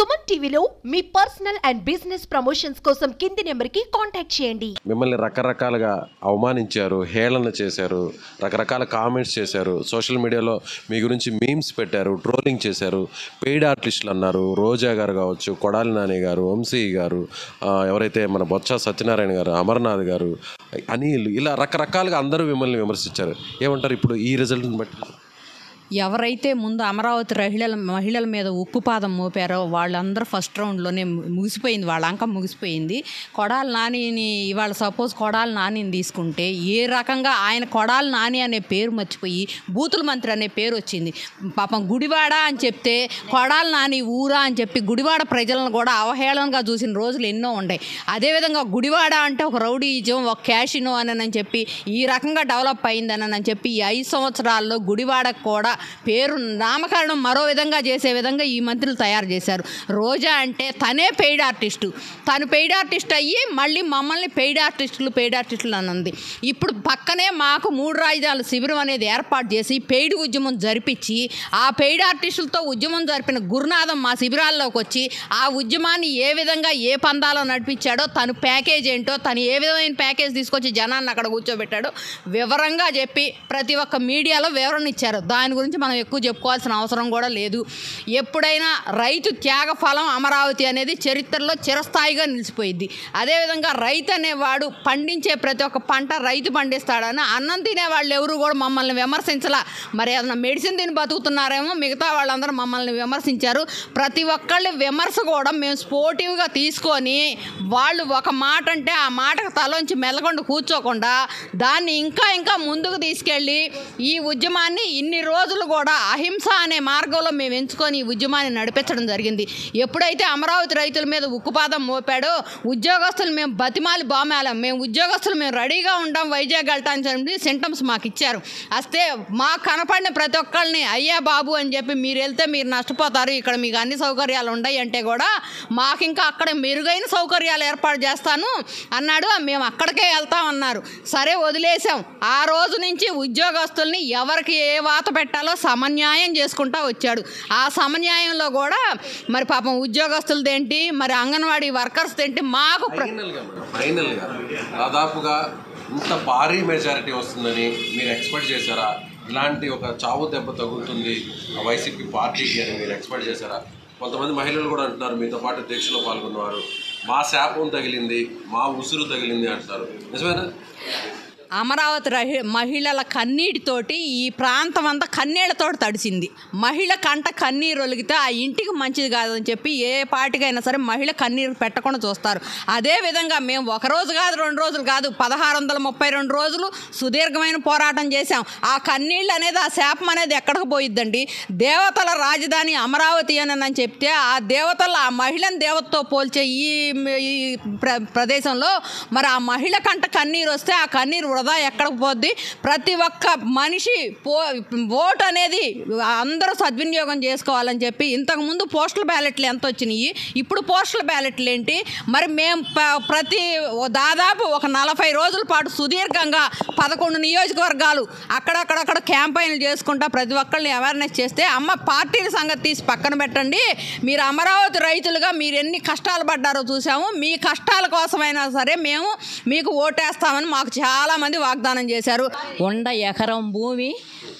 సుమన్ టీవీలో మీ personal and business promotions కోసం కింది నెంబర్కి కాంటాక్ట్ చేయండి. మిమ్మల్ని రకరకాలుగా అవమానించారు, హేళన చేశారు, రకరకాల కామెంట్స్ చేశారు, సోషల్ మీడియాలో మీ గురించి మీమ్స్ పెట్టారు, ట్రోలింగ్ చేశారు, పెయిడ్ ఆర్టిస్టులు అన్నారు. రోజా గారు కావచ్చు, కొడాలి నాని గారు, వంశీ గారు, ఎవరైతే మన బొత్స సత్యనారాయణ గారు, అమర్నాథ్ గారు, అనిల్, ఇలా రకరకాలుగా అందరూ మిమ్మల్ని విమర్శించారు. ఏమంటారు ఇప్పుడు ఈ రిజల్ట్ని బట్టి? ఎవరైతే ముందు అమరావతి మహిళల మీద ఉక్కుపాదం మోపారో వాళ్ళందరూ ఫస్ట్ రౌండ్లోనే ముగిసిపోయింది, వాళ్ళ అంకం ముగిసిపోయింది. కొడాలి నానిని ఇవాళ సపోజ్ కొడాలి నానిని తీసుకుంటే ఏ రకంగా ఆయన కొడాలి నాని అనే పేరు మర్చిపోయి బూతుల మంత్రి అనే పేరు వచ్చింది. పాపం గుడివాడ అని చెప్తే కొడాలి నాని ఊరా అని చెప్పి గుడివాడ ప్రజలను కూడా అవహేళనగా చూసిన రోజులు ఎన్నో ఉన్నాయి. అదేవిధంగా గుడివాడ అంటే ఒక రౌడీజం, ఒక క్యాషినో అని చెప్పి ఈ రకంగా డెవలప్ అయిందని చెప్పి ఈ 5 సంవత్సరాల్లో గుడివాడకు కూడా పేరు నామకరణం మరో విధంగా చేసే విధంగా ఈ మంత్రులు తయారు చేశారు. రోజా అంటే తనే పెయిడ్ ఆర్టిస్టు, తను పెయిడ్ ఆర్టిస్ట్ అయ్యి మళ్ళీ మమ్మల్ని పెయిడ్ ఆర్టిస్టులు అన్నది. ఇప్పుడు పక్కనే మాకు 3 రాజధానుల శిబిరం అనేది ఏర్పాటు చేసి పెయిడ్ ఉద్యమం జరిపించి ఆ పెయిడ్ ఆర్టిస్టులతో ఉద్యమం జరిపిన గురునాథం మా శిబిరాల్లోకి వచ్చి ఆ ఉద్యమాన్ని ఏ విధంగా ఏ పందాలో నడిపించాడో, తను ప్యాకేజ్ ఏంటో, తను ఏ విధమైన ప్యాకేజ్ తీసుకొచ్చి జనాన్ని అక్కడ కూర్చోబెట్టాడో వివరంగా చెప్పి ప్రతి ఒక్క మీడియాలో వివరణ ఇచ్చారు. దాని గురించి మనం ఎక్కువ చెప్పుకోవాల్సిన అవసరం కూడా లేదు. ఎప్పుడైనా రైతు త్యాగ ఫలం అమరావతి అనేది చరిత్రలో చిరస్థాయిగా నిలిచిపోయింది. అదేవిధంగా రైతు అనేవాడు పండించే ప్రతి ఒక్క పంట రైతు పండిస్తాడని అన్నం తినే వాళ్ళు ఎవరు కూడా మమ్మల్ని విమర్శించలా. మరి ఏదైనా మెడిసిన్ తిని బతుకుతున్నారేమో మిగతా వాళ్ళందరూ మమ్మల్ని విమర్శించారు. ప్రతి ఒక్కళ్ళ విమర్శ కూడా మేము స్పోర్టివ్గా తీసుకొని వాళ్ళు ఒక మాట అంటే ఆ మాటకు తలోంచి మెల్లకుండా కూర్చోకుండా దాన్ని ఇంకా ముందుకు తీసుకెళ్ళి ఈ ఉద్యమాన్ని ఇన్ని రోజులు కూడా అహింస అనే మార్గంలో మేము ఎంచుకొని ఈ ఉద్యమాన్ని నడిపించడం జరిగింది. ఎప్పుడైతే అమరావతి రైతుల మీద ఉక్కుపాదం మోపాడో ఉద్యోగస్తులు మేము బతిమాలి బామాలం, మేము రెడీగా ఉంటాం వైజాగ్ వెళ్ళటానికి సింటమ్స్ మాకు ఇచ్చారు. వస్తే మాకు కనపడిన ప్రతి ఒక్కరిని అయ్యా బాబు అని చెప్పి మీరు వెళ్తే మీరు నష్టపోతారు, ఇక్కడ మీకు అన్ని సౌకర్యాలు ఉన్నాయి అంటే కూడా మాకు ఇంకా అక్కడ మెరుగైన సౌకర్యాలు ఏర్పాటు చేస్తాను అన్నాడు. మేము అక్కడికే వెళ్తామన్నారు. సరే వదిలేసాం. ఆ రోజు నుంచి ఉద్యోగస్తుల్ని ఎవరికి ఏ వాత పెట్టాలో సమన్యాయం చేసుకుంటా వచ్చాడు. ఆ సమన్యాయంలో కూడా మరి పాపం ఉద్యోగస్తులదేంటి, మరి అంగన్వాడీ వర్కర్స్ ఏంటి, మాకు ఫైనల్గా దాదాపుగా ఇంత భారీ మెజారిటీ వస్తుందని మీరు ఎక్స్పెక్ట్ చేశారా? ఇలాంటి ఒక చావు దెబ్బ తగులుతుంది వైసీపీ పార్టీకి అని మీరు ఎక్స్పెక్ట్ చేశారా? కొంతమంది మహిళలు కూడా అంటున్నారు, మీతో పాటు దీక్షలో పాల్గొన్నవారు, మా శాపం తగిలింది, మా ఉసురు తగిలింది అంటున్నారు. నిజమేనా? అమరావతి మహిళల కన్నీటితోటి ఈ ప్రాంతం అంతా కన్నీళ్లతో తడిసింది. మహిళ కంట కన్నీరు ఒలిగితే ఆ ఇంటికి మంచిది కాదని చెప్పి ఏ పార్టీకైనా సరే మహిళ కన్నీరు పెట్టకుండా చూస్తారు. అదేవిధంగా మేము 1 రోజు కాదు 2 రోజులు కాదు 1632 రోజులు సుదీర్ఘమైన పోరాటం చేశాం. ఆ కన్నీళ్ళు అనేది, ఆ శాపం అనేది ఎక్కడికి పోయిద్దండి? దేవతల రాజధాని అమరావతి అని చెప్తే ఆ దేవతలు ఆ మహిళను దేవతతో పోల్చే ఈ ప్రదేశంలో మరి ఆ మహిళ కంట కన్నీరు వస్తే ఆ కన్నీరు వృధా ఎక్కడికి పోద్ది? ప్రతి ఒక్క మనిషి ఓటు అనేది అందరూ సద్వినియోగం చేసుకోవాలని చెప్పి ఇంతకుముందు పోస్టల్ బ్యాలెట్లు ఎంత వచ్చినాయి, ఇప్పుడు పోస్టల్ బ్యాలెట్లు ఏంటి? మరి మేము దాదాపు ఒక 40 రోజుల పాటు సుదీర్ఘంగా 11 నియోజకవర్గాలు అక్కడక్కడ క్యాంపైన్లు చేసుకుంటా ప్రతి ఒక్కరిని అవేర్నెస్ చేస్తే, అమ్మ పార్టీల సంగతి తీసి పక్కన పెట్టండి, మీరు అమరావతి రైతులుగా మీరు ఎన్ని కష్టాలు పడ్డారో చూసాము, మీ కష్టాల కోసమైనా సరే మేము మీకు ఓటేస్తామని మాకు చాలా మంది వాగ్దానం చేశారు. 100 ఎకరం భూమి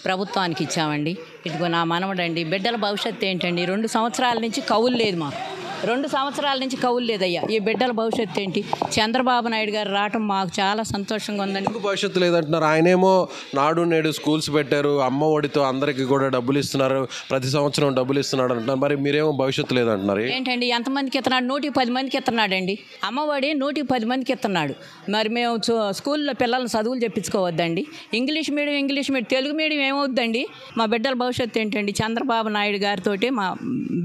ప్రభుత్వానికి ఇచ్చామండి. ఇదిగో నా మనవడండి, బిడ్డల భవిష్యత్తు ఏంటండి? 2 సంవత్సరాల నుంచి కౌలు లేదు మాకు, 2 సంవత్సరాల నుంచి కౌలు లేదయ్యా. ఈ బిడ్డల భవిష్యత్తు ఏంటి? చంద్రబాబు నాయుడు గారు రావటం మాకు చాలా సంతోషంగా ఉందండి. ఎందుకు భవిష్యత్తు లేదంటున్నారు? ఆయనేమో నాడు నేడు స్కూల్స్ పెట్టారు, అమ్మ ఒడితో అందరికీ కూడా డబ్బులు ఇస్తున్నారు, ప్రతి సంవత్సరం డబ్బులు ఇస్తున్నాడు అంటున్నారు. మరి మీరేమో భవిష్యత్తు లేదంటున్నారు. ఏంటండి, ఎంతమందికి ఇస్తున్నాడు? 110 మందికి ఇస్తున్నాడండి. అమ్మఒడి 110 మందికి ఇస్తున్నాడు. మరి మేము స్కూల్లో పిల్లల్ని చదువులు చెప్పించుకోవద్దండి? ఇంగ్లీష్ మీడియం తెలుగు మీడియం ఏమవుద్దండి? మా బిడ్డల భవిష్యత్తు ఏంటండి? చంద్రబాబు నాయుడు గారితో మా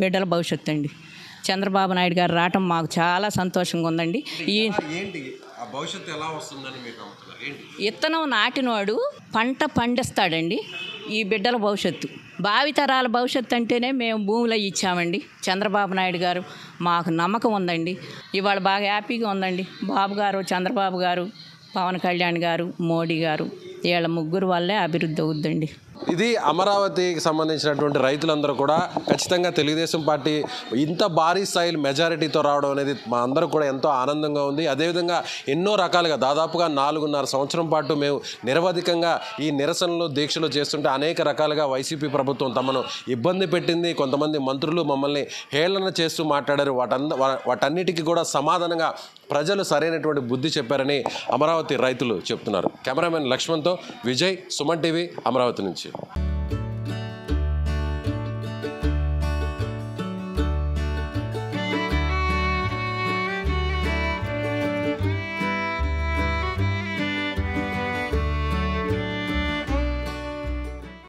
బిడ్డల భవిష్యత్తు అండి. చంద్రబాబు నాయుడు గారు రావటం మాకు చాలా సంతోషంగా ఉందండి. ఇత్తనం నాటినవాడు పంట పండిస్తాడండి. ఈ బిడ్డల భవిష్యత్తు, భావితరాల భవిష్యత్తు అంటేనే మేము భూములు ఇచ్చామండి. చంద్రబాబు నాయుడు గారు మాకు నమ్మకం ఉందండి. ఇవాళ బాగా హ్యాపీగా ఉందండి. బాబు గారు, చంద్రబాబు గారు, పవన్ కళ్యాణ్ గారు, మోడీ గారు, వీళ్ళ ముగ్గురు వల్లే అభివృద్ధి అవుద్దండి. ఇది అమరావతికి సంబంధించినటువంటి రైతులందరూ కూడా ఖచ్చితంగా తెలుగుదేశం పార్టీ ఇంత భారీ స్థాయి మెజారిటీతో రావడం అనేది మా అందరూ కూడా ఎంతో ఆనందంగా ఉంది. అదేవిధంగా ఎన్నో రకాలుగా దాదాపుగా 4.5 సంవత్సరం పాటు మేము నిరవధికంగా ఈ నిరసనలు దీక్షలు చేస్తుంటే అనేక రకాలుగా వైసీపీ ప్రభుత్వం తమను ఇబ్బంది పెట్టింది. కొంతమంది మంత్రులు మమ్మల్ని హేళన చేస్తూ మాట్లాడారు. వాటన్నిటికీ కూడా సమాధానంగా ప్రజలు సరైనటువంటి బుద్ధి చెప్పారని అమరావతి రైతులు చెప్తున్నారు. కెమెరామెన్ లక్ష్మణ్తో విజయ్, సుమన్ టీవీ, అమరావతి నుంచి.